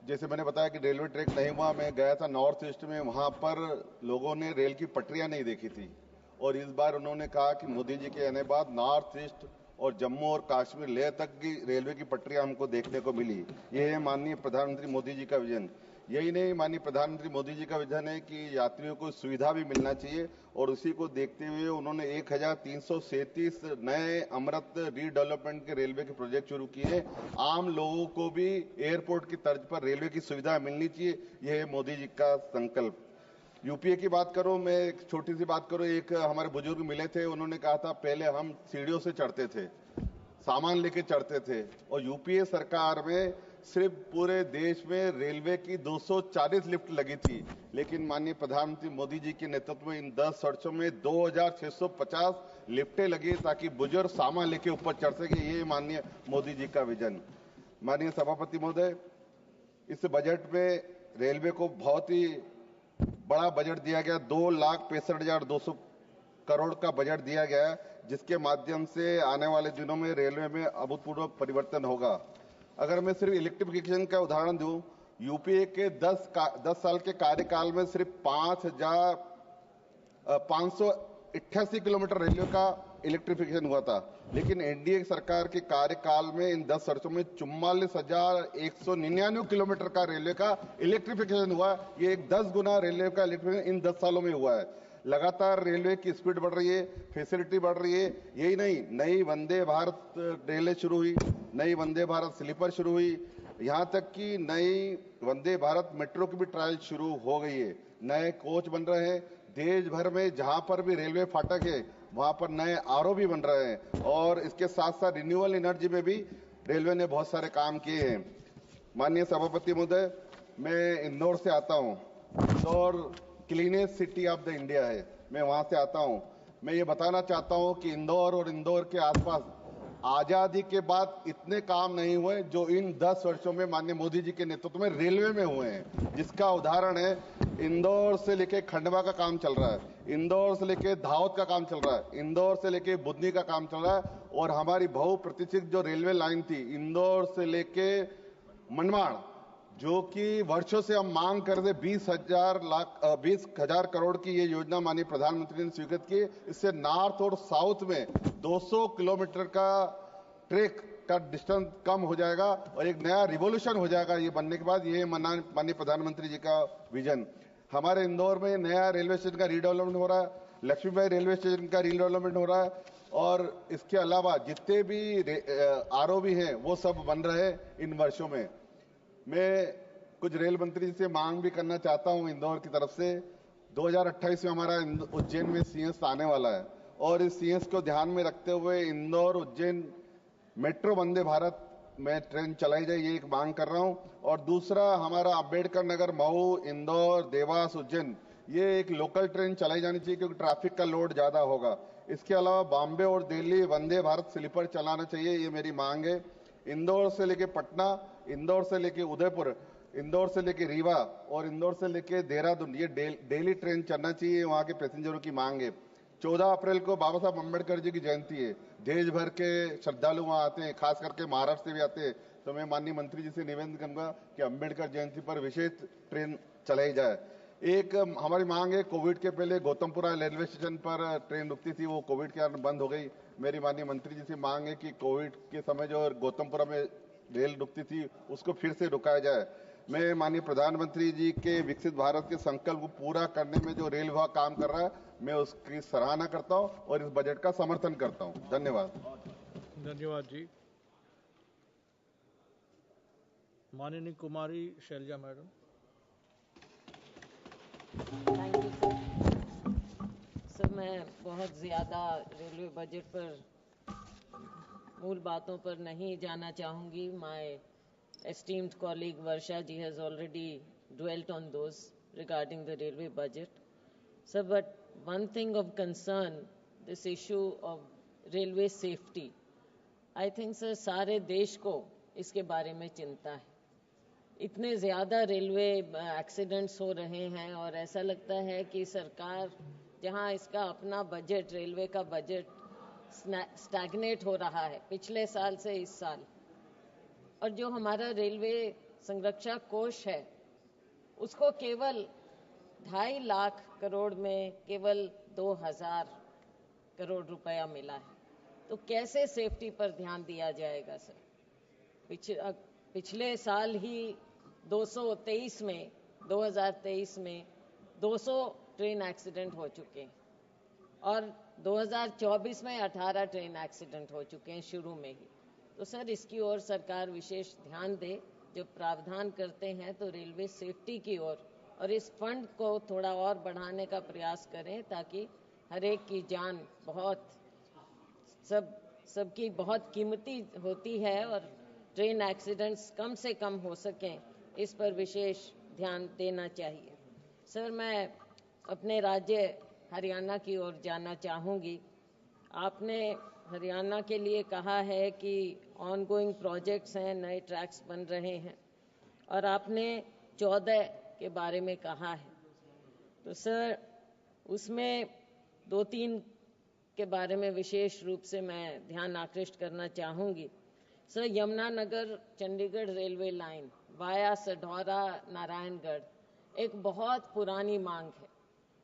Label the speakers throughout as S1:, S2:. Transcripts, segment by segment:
S1: जैसे मैंने बताया कि रेलवे ट्रैक नहीं हुआ, मैं गया था नॉर्थ ईस्ट में, वहां पर लोगों ने रेल की पटरियां नहीं देखी थी। और इस बार उन्होंने कहा कि मोदी जी के आने बाद नॉर्थ ईस्ट और जम्मू और कश्मीर लेह तक की रेलवे की पटरियां हमको देखने को मिली। ये है माननीय प्रधानमंत्री मोदी जी का विजन। यही नहीं, माननीय प्रधानमंत्री मोदी जी का विजन है कि यात्रियों को सुविधा भी मिलना चाहिए, और उसी को देखते हुए उन्होंने 1337 नए अमृत रीडेवलपमेंट के रेलवे के प्रोजेक्ट शुरू किए। आम लोगों को भी एयरपोर्ट की तर्ज पर रेलवे की सुविधा मिलनी चाहिए, यह है मोदी जी का संकल्प। यूपीए की बात करूं, मैं एक छोटी सी बात करूं, एक हमारे बुजुर्ग मिले थे, उन्होंने कहा था पहले हम सीढ़ियों से चढ़ते थे, सामान लेके चढ़ते थे, और यूपीए सरकार में सिर्फ पूरे देश में रेलवे की 240 लिफ्ट लगी थी। लेकिन माननीय प्रधानमंत्री मोदी जी के नेतृत्व में इन 10 वर्षों में 2650 लिफ्टें लगी, ताकि बुजुर्ग सामान लेके ऊपर चढ़ सके। ये माननीय मोदी जी का विजन। माननीय सभापति महोदय, इस बजट में रेलवे को बहुत ही बड़ा बजट दिया गया, 2,65,200 करोड़ का बजट दिया गया है, जिसके माध्यम से आने वाले दिनों में रेलवे में अभूतपूर्व परिवर्तन होगा। अगर मैं सिर्फ इलेक्ट्रिफिकेशन का उदाहरण दूं, यूपीए के 10 साल के कार्यकाल में सिर्फ 5,588 किलोमीटर रेलवे का इलेक्ट्रिफिकेशन हुआ था। लेकिन एनडीए सरकार के कार्यकाल में इन 10 वर्षों में 44,199 किलोमीटर का रेलवे का इलेक्ट्रिफिकेशन हुआ। ये एक 10 गुना रेलवे का इलेक्ट्रिफिकेशन इन 10 सालों में हुआ है। लगातार रेलवे की स्पीड बढ़ रही है, फैसिलिटी बढ़ रही है। यही नहीं, नई वंदे भारत रेलें शुरू हुई, नई वंदे भारत स्लीपर शुरू हुई, यहां तक कि नई वंदे भारत मेट्रो की भी ट्रायल शुरू हो गई है। नए कोच बन रहे हैं, देश भर में जहां पर भी रेलवे फाटक है वहां पर नए आरओ भी बन रहे हैं, और इसके साथ साथ रिन्यूएबल एनर्जी में भी रेलवे ने बहुत सारे काम किए हैं। माननीय सभापति महोदय, मैं इंदौर से आता हूं। Indore cleanest city of the India है, मैं वहां से आता हूं। मैं ये बताना चाहता हूं कि इंदौर और इंदौर के आसपास आजादी के बाद इतने काम नहीं हुए जो इन 10 वर्षों में माननीय मोदी जी के नेतृत्व में रेलवे में हुए हैं। जिसका उदाहरण है, इंदौर से लेके खंडवा का काम चल रहा है, इंदौर से लेके दाहोद का काम चल रहा है, इंदौर से लेके बुधनी का काम चल रहा है, और हमारी बहुप्रतीक्षित जो रेलवे लाइन थी इंदौर से लेके मनमाड़, जो कि वर्षों से हम मांग कर रहे, 20,000 करोड़ की ये योजना माननीय प्रधानमंत्री ने स्वीकृत की। इससे नॉर्थ और साउथ में 200 किलोमीटर का ट्रैक का डिस्टेंस कम हो जाएगा, और एक नया रिवॉल्यूशन हो जाएगा ये बनने के बाद। ये माननीय प्रधानमंत्री जी का विजन। हमारे इंदौर में नया रेलवे स्टेशन का रीडेवलपमेंट हो रहा है, लक्ष्मीबाई रेलवे स्टेशन का रीडेवलपमेंट हो रहा है, और इसके अलावा जितने भी आरओ भी हैं वो सब बन रहे हैं इन वर्षों में। मैं कुछ रेल मंत्री से मांग भी करना चाहता हूं इंदौर की तरफ से। 2028 में हमारा उज्जैन में सीएस आने वाला है, और इस सीएस को ध्यान में रखते हुए इंदौर उज्जैन मेट्रो वंदे भारत में ट्रेन चलाई जाए, ये एक मांग कर रहा हूं। और दूसरा, हमारा अंबेडकर नगर, मऊ, इंदौर, देवास, उज्जैन, ये एक लोकल ट्रेन चलाई जानी चाहिए, क्योंकि ट्रैफिक का लोड ज्यादा होगा। इसके अलावा बॉम्बे और दिल्ली वंदे भारत स्लीपर चलाना चाहिए, ये मेरी मांग है। इंदौर से लेके पटना, इंदौर से लेके उदयपुर, इंदौर से लेके रीवा, और इंदौर से लेके देहरादून, ये डेली ट्रेन चलना चाहिए, वहां के पैसेंजरों की मांग है। 14 अप्रैल को बाबा साहब अम्बेडकर जी की जयंती है, देश भर के श्रद्धालु वहां आते हैं, खास करके महाराष्ट्र से भी आते हैं। तो मैं माननीय मंत्री जी से निवेदन करूंगा कि अम्बेडकर जयंती पर विशेष ट्रेन चलाई जाए। एक हमारी मांग है, कोविड के पहले गौतमपुरा रेलवे स्टेशन पर ट्रेन रुकती थी, वो कोविड के कारण बंद हो गई। मेरी माननीय मंत्री जी से मांग है कि कोविड के समय जो गौतमपुरा में रेल रुकती थी उसको फिर से रुकाया जाए। मैं माननीय प्रधानमंत्री जी के विकसित भारत के संकल्प को पूरा करने में जो रेल विभाग काम कर रहा है, मैं उसकी सराहना करता हूं और इस बजट का समर्थन करता हूं। धन्यवाद।
S2: धन्यवाद जी। माननीय कुमारी Selja madam.
S3: Thank you sir. मैं बहुत ज़्यादा रेलवे बजट पर मूल बातों पर नहीं जाना चाहूँगी। My esteemed colleague Varsha ji has already dwelt on those regarding the railway budget. Sir, but one thing of concern, this issue of railway safety. I think sir सारे देश को इसके बारे में चिंता है। इतने ज़्यादा रेलवे एक्सीडेंट्स हो रहे हैं, और ऐसा लगता है कि सरकार जहां इसका अपना बजट, रेलवे का बजट स्टैग्नेट हो रहा है पिछले साल से इस साल, और जो हमारा रेलवे संरक्षा कोष है उसको केवल 2.5 लाख करोड़ में केवल 2000 करोड़ रुपया मिला है। तो कैसे सेफ्टी पर ध्यान दिया जाएगा सर? पिछले साल ही 2023 में 200 ट्रेन एक्सीडेंट हो चुके हैं और 2024 में 18 ट्रेन एक्सीडेंट हो चुके हैं शुरू में ही। तो सर इसकी ओर सरकार विशेष ध्यान दे, जब प्रावधान करते हैं तो रेलवे सेफ्टी की ओर और इस फंड को थोड़ा और बढ़ाने का प्रयास करें ताकि हर एक की जान सबकी बहुत कीमती होती है और ट्रेन एक्सीडेंट्स कम से कम हो सकें, इस पर विशेष ध्यान देना चाहिए। सर मैं अपने राज्य हरियाणा की ओर जाना चाहूँगी। आपने हरियाणा के लिए कहा है कि ऑनगोइंग प्रोजेक्ट्स हैं, नए ट्रैक्स बन रहे हैं और आपने 14 के बारे में कहा है। तो सर उसमें 2-3 के बारे में विशेष रूप से मैं ध्यान आकृष्ट करना चाहूँगी। Sir Yamunanagar Chandigarh railway line via Sadhaura Naraingarh एक बहुत पुरानी मांग है।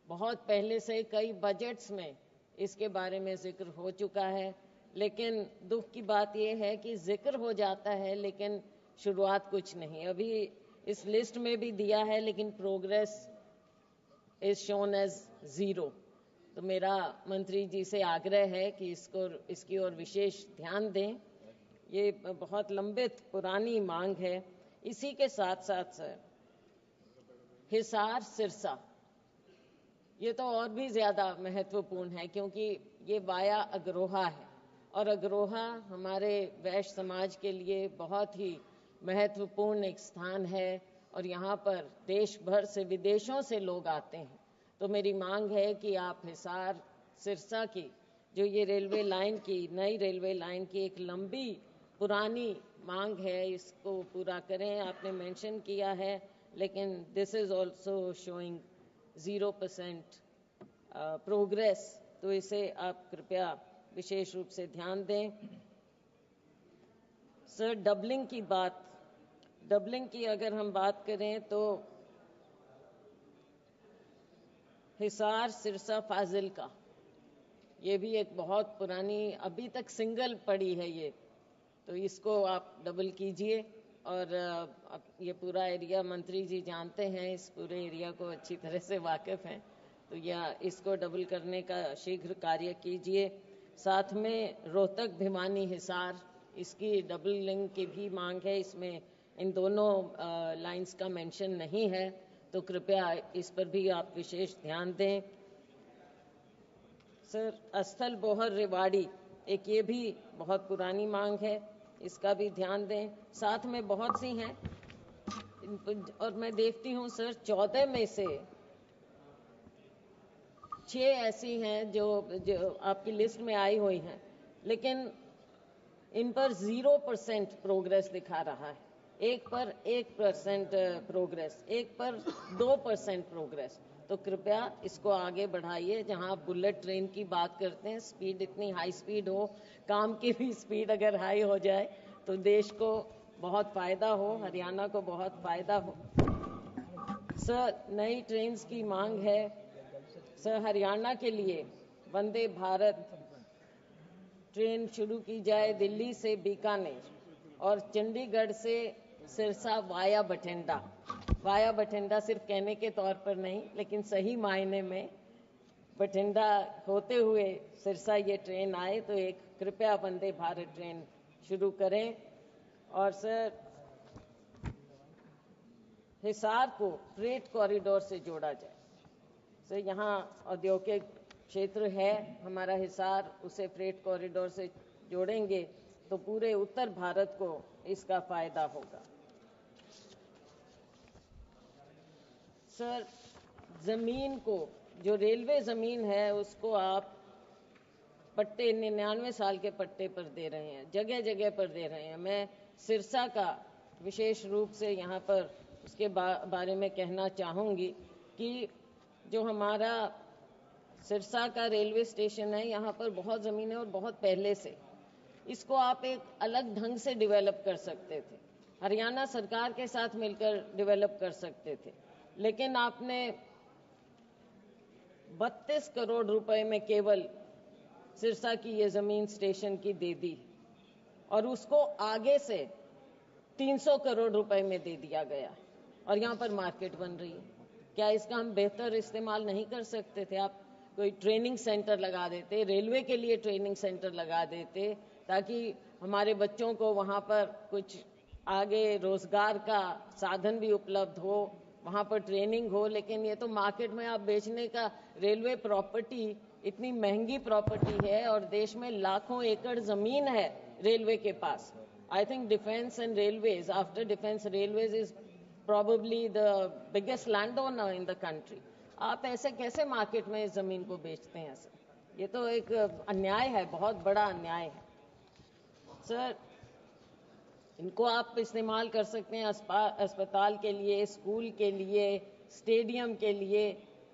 S3: बहुत पहले से कई बजट्स में इसके बारे में जिक्र हो चुका है, लेकिन दुख की बात यह है कि जिक्र हो जाता है लेकिन शुरुआत कुछ नहीं। अभी इस लिस्ट में भी दिया है लेकिन प्रोग्रेस इज शोन एज 0। तो मेरा मंत्री जी से आग्रह है कि इसकी ओर विशेष ध्यान दें। ये बहुत लंबित पुरानी मांग है। इसी के साथ साथ सर हिसार सिरसा ये तो और भी ज़्यादा महत्वपूर्ण है क्योंकि ये वाया अग्रोहा है और अग्रोहा हमारे वैश्य समाज के लिए बहुत ही महत्वपूर्ण एक स्थान है और यहाँ पर देश भर से विदेशों से लोग आते हैं। तो मेरी मांग है कि आप हिसार सिरसा की जो ये रेलवे लाइन की नई रेलवे लाइन की एक लंबी पुरानी मांग है इसको पूरा करें। आपने मेंशन किया है लेकिन this is also showing 0% progress, तो इसे आप कृपया विशेष रूप से ध्यान दें। सर डबलिंग की अगर हम बात करें तो हिसार सिरसा फाजिल्का ये भी एक बहुत पुरानी अभी तक सिंगल पड़ी है ये, तो इसको आप डबल कीजिए। और ये पूरा एरिया मंत्री जी जानते हैं, इस पूरे एरिया को अच्छी तरह से वाकिफ हैं, तो इसको डबल करने का शीघ्र कार्य कीजिए। साथ में रोहतक भिवानी हिसार इसकी डबल लिंक की भी मांग है। इसमें इन दोनों लाइंस का मेंशन नहीं है, तो कृपया इस पर भी आप विशेष ध्यान दें। सर अस्थल बोहर रेवाड़ी एक ये भी बहुत पुरानी मांग है, इसका भी ध्यान दें। साथ में बहुत सी हैं और मैं देखती हूँ सर 14 में से 6 ऐसी हैं जो आपकी लिस्ट में आई हुई हैं, लेकिन इन पर 0% प्रोग्रेस दिखा रहा है। एक पर 1% प्रोग्रेस, एक पर 2% प्रोग्रेस। तो कृपया इसको आगे बढ़ाइए। जहां आप बुलेट ट्रेन की बात करते हैं, स्पीड इतनी हाई स्पीड हो, काम की भी स्पीड अगर हाई हो जाए तो देश को बहुत फ़ायदा हो, हरियाणा को बहुत फ़ायदा हो। सर नई ट्रेन्स की मांग है। सर हरियाणा के लिए वंदे भारत ट्रेन शुरू की जाए दिल्ली से बीकानेर और चंडीगढ़ से सिरसा वाया बठिंडा। वाया बठिंडा सिर्फ कहने के तौर पर नहीं, लेकिन सही मायने में बठिंडा होते हुए सिरसा ये ट्रेन आए, तो एक कृपया वंदे भारत ट्रेन शुरू करें। और सर हिसार को फ्रेट कॉरिडोर से जोड़ा जाए। सर यहाँ औद्योगिक क्षेत्र है हमारा हिसार, उसे फ्रेट कॉरिडोर से जोड़ेंगे तो पूरे उत्तर भारत को इसका फायदा होगा। सर जमीन को, जो रेलवे जमीन है उसको आप पट्टे 99 साल के पट्टे पर दे रहे हैं, जगह जगह पर दे रहे हैं। मैं सिरसा का विशेष रूप से यहाँ पर उसके बारे में कहना चाहूँगी कि जो हमारा सिरसा का रेलवे स्टेशन है, यहाँ पर बहुत ज़मीन है और बहुत पहले से इसको आप एक अलग ढंग से डेवलप कर सकते थे। हरियाणा सरकार के साथ मिलकर डेवलप कर सकते थे, लेकिन आपने 32 करोड़ रुपए में केवल सिरसा की ये जमीन स्टेशन की दे दी और उसको आगे से 300 करोड़ रुपए में दे दिया गया और यहाँ पर मार्केट बन रही है। क्या इसका हम बेहतर इस्तेमाल नहीं कर सकते थे? आप कोई ट्रेनिंग सेंटर लगा देते, रेलवे के लिए ट्रेनिंग सेंटर लगा देते, ताकि हमारे बच्चों को वहाँ पर कुछ आगे रोजगार का साधन भी उपलब्ध हो, वहाँ पर ट्रेनिंग हो। लेकिन ये तो मार्केट में आप बेचने का, रेलवे प्रॉपर्टी इतनी महंगी प्रॉपर्टी है और देश में लाखों एकड़ जमीन है रेलवे के पास। I think defence and railways, after defence railways is probably the biggest landowner in the country. आप ऐसे कैसे मार्केट में इस जमीन को बेचते हैं सर? ये तो एक अन्याय है, बहुत बड़ा अन्याय है सर। इनको आप इस्तेमाल कर सकते हैं अस्पताल के लिए, स्कूल के लिए, स्टेडियम के लिए,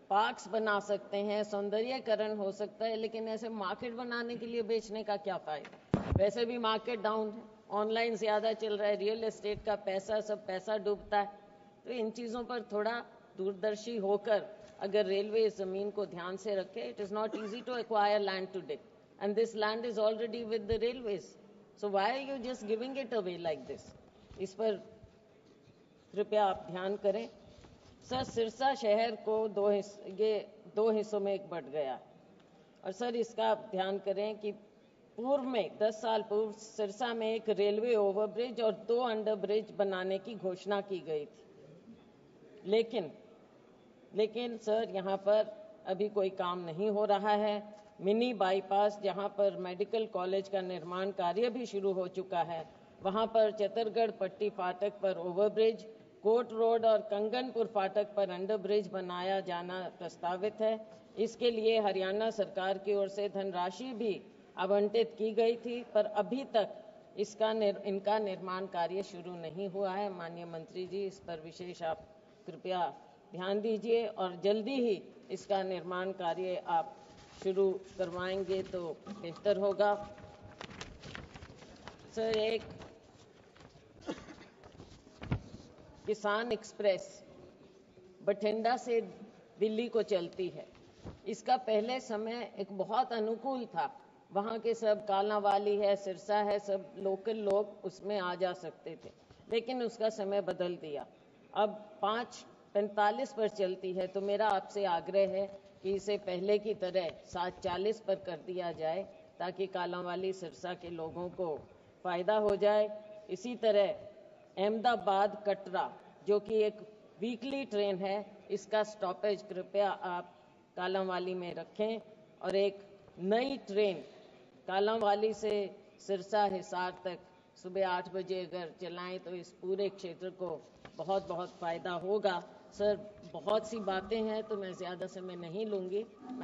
S3: पार्क्स बना सकते हैं, सौंदर्यीकरण हो सकता है, लेकिन ऐसे मार्केट बनाने के लिए बेचने का क्या फायदा? वैसे भी मार्केट डाउन है, ऑनलाइन ज्यादा चल रहा है, रियल एस्टेट का पैसा, सब पैसा डूबता है। तो इन चीजों पर थोड़ा दूरदर्शी होकर अगर रेलवे इस जमीन को ध्यान से रखे, it is not easy to acquire land today and this land is already with the railways, so why are you just giving it away like this? इस पर कृपया आप ध्यान करें सर। सिरसा शहर को दो हिस्सों में एक बट गया और सर इसका आप ध्यान करें कि पूर्व में 10 साल पूर्व सिरसा में एक रेलवे ओवरब्रिज और 2 अंडरब्रिज बनाने की घोषणा की गई थी, लेकिन सर यहाँ पर अभी कोई काम नहीं हो रहा है। मिनी बाईपास, जहाँ पर मेडिकल कॉलेज का निर्माण कार्य भी शुरू हो चुका है, वहाँ पर चतरगढ़ पट्टी फाटक पर ओवरब्रिज, कोट रोड और कंगनपुर फाटक पर अंडरब्रिज बनाया जाना प्रस्तावित है। इसके लिए हरियाणा सरकार की ओर से धनराशि भी आवंटित की गई थी, पर अभी तक इनका निर्माण कार्य शुरू नहीं हुआ है। माननीय मंत्री जी, इस पर विशेष आप कृपया ध्यान दीजिए और जल्दी ही इसका निर्माण कार्य आप शुरू करवाएंगे तो बेहतर होगा। सर, एक किसान एक्सप्रेस बठिंडा से दिल्ली को चलती है, इसका पहले समय एक बहुत अनुकूल था, वहाँ के सब कालांवाली है, सिरसा है, सब लोकल लोग उसमें आ जा सकते थे, लेकिन उसका समय बदल दिया, अब 5:45 पर चलती है। तो मेरा आपसे आग्रह है कि इसे पहले की तरह 7:40 पर कर दिया जाए, ताकि कालांवाली सिरसा के लोगों को फायदा हो जाए। इसी तरह अहमदाबाद कटरा, जो कि एक वीकली ट्रेन है, इसका स्टॉपेज कृपया आप कालांवाली में रखें और एक नई ट्रेन कालांवाली से सिरसा हिसार तक सुबह 8 बजे अगर चलाएं तो इस पूरे क्षेत्र को बहुत बहुत फायदा होगा। सर, बहुत सी बातें हैं तो मैं ज़्यादा समय नहीं लूँगी।